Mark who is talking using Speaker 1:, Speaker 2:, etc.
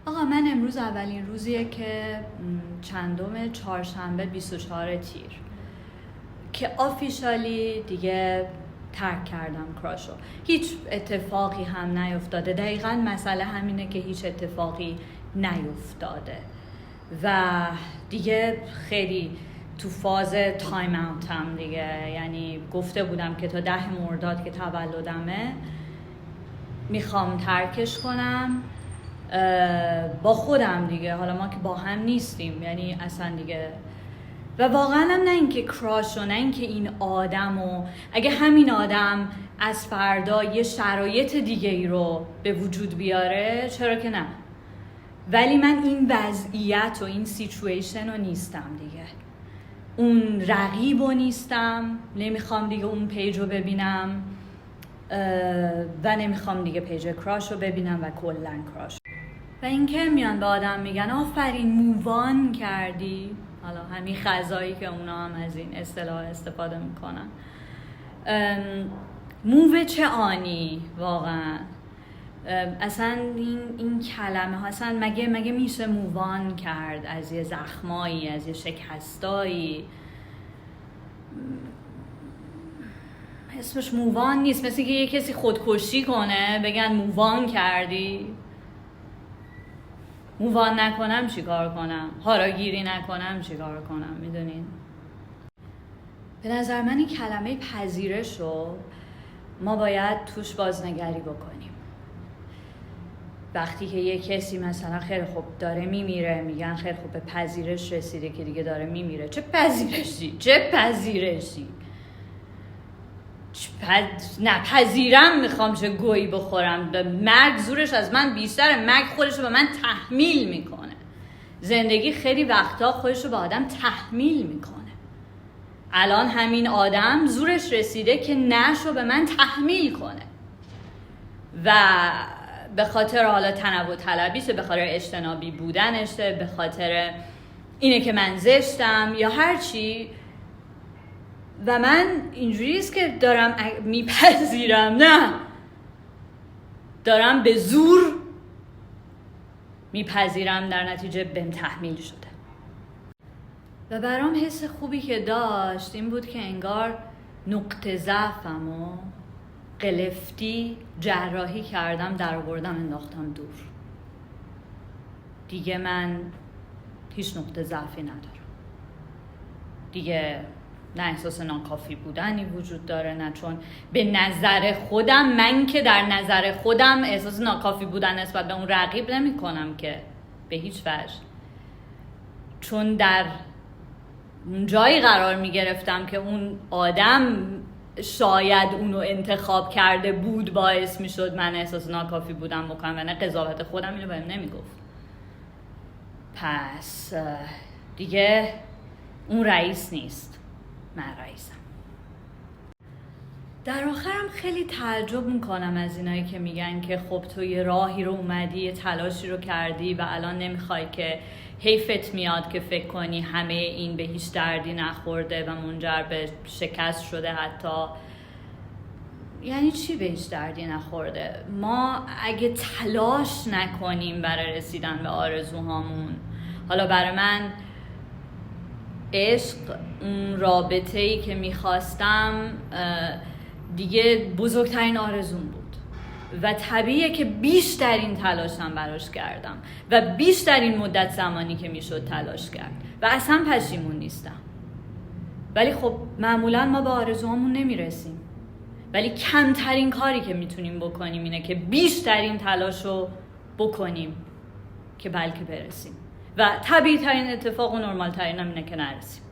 Speaker 1: آقا من امروز اولین روزیه که چهارشنبه 24 تیر که آفیشالی دیگه ترک کردم کراشو. هیچ اتفاقی هم نیفتاده، دقیقاً مسئله همینه که هیچ اتفاقی نیفتاده و دیگه خیلی تو فاز تایم اوتم دیگه. یعنی گفته بودم که تا 10 مرداد که تولدمه میخوام ترکش کنم با خودم دیگه. حالا ما که با هم نیستیم، یعنی اصلا دیگه. و واقعا هم نه اینکه کراش و نه اینکه این آدم و اگه همین آدم از فردا یه شرایط دیگه ای رو به وجود بیاره، چرا که نه. ولی من این وضعیت و این سیچویشن رو نیستم دیگه، اون رقیب رو نیستم، نمیخوام دیگه اون پیج رو ببینم و نمیخوام دیگه پیج کراش رو ببینم و کلن کراش. و اینکه میان به آدم میگن آفرین مووان کردی، حالا همین خزایی که اونا هم از این اصطلاح استفاده میکنن، موو چه آنی واقعا. اصلا این کلمه ها اصلا مگه میشه مووان کرد از یه زخمایی، از یه شکستایی؟ اسمش مووان نیست. مثل که یه کسی خودکشی کنه بگن مووان کردی. مووان نکنم چیکار کنم؟ هاراگیری نکنم چیکار کنم؟ میدونین؟ به نظر من این کلمه پذیرش رو ما باید توش بازنگری بکنیم. وقتی که یه کسی مثلا خیلی خوب داره میمیره، میگن خیلی خوب به پذیرش رسیده که دیگه داره میمیره. چه پذیرشی؟ نپذیرم، میخوام چه گویی بخورم. مرگ زورش از من بیشتره. مرگ خودشو به من تحمیل میکنه. زندگی خیلی وقتا خودشو به آدم تحمیل میکنه. الان همین آدم زورش رسیده که نشو به من تحمیل کنه و به خاطر حالا تنوع طلبیشه، به خاطر اجتنابی بودنشه، به خاطر اینه که من زشتم یا هر چی. و من اینجوریست که دارم میپذیرم، نه دارم به زور میپذیرم، در نتیجه بهم تحمیل شده. و برام حس خوبی که داشت این بود که انگار نقطه ضعفمو قلفتی جراحی کردم، در آوردم انداختم دور. دیگه من هیچ نقطه ضعفی ندارم دیگه. نه احساس ناکافی بودنی وجود داره، نه چون به نظر خودم، من که در نظر خودم احساس ناکافی بودن نسبت به اون رقیب نمی کنم که به هیچ وجه. چون در اون جایی قرار می گرفتم که اون آدم شاید اونو انتخاب کرده بود، باعث می شد من احساس ناکافی بودن بکنم و نه قضاوت خودم اینو بهم نمی گفت. پس دیگه اون رئیس نیست، من رئیسم. در آخرم خیلی تعجب میکنم از اینایی که میگن که خب تو یه راهی رو اومدی، یه تلاشی رو کردی و الان نمیخوای که حیفت میاد که فکر کنی همه این به هیچ دردی نخورده و منجر به شکست شده حتی. یعنی چی به هیچ دردی نخورده؟ ما اگه تلاش نکنیم برای رسیدن به آرزوهامون، حالا برای من عشق، اون رابطه‌ای که میخواستم دیگه بزرگترین آرزوم بود و طبیعیه که بیشترین تلاشم براش کردم و بیشترین مدت زمانی که میشد تلاش کرد و اصلا پشیمون نیستم. ولی خب معمولا ما به آرزوهامون نمیرسیم، ولی کمترین کاری که میتونیم بکنیم اینه که بیشترین تلاشو بکنیم که بلکه برسیم و طبیعی ترین اتفاق و نرمال ترین هم اینه که نرسیم.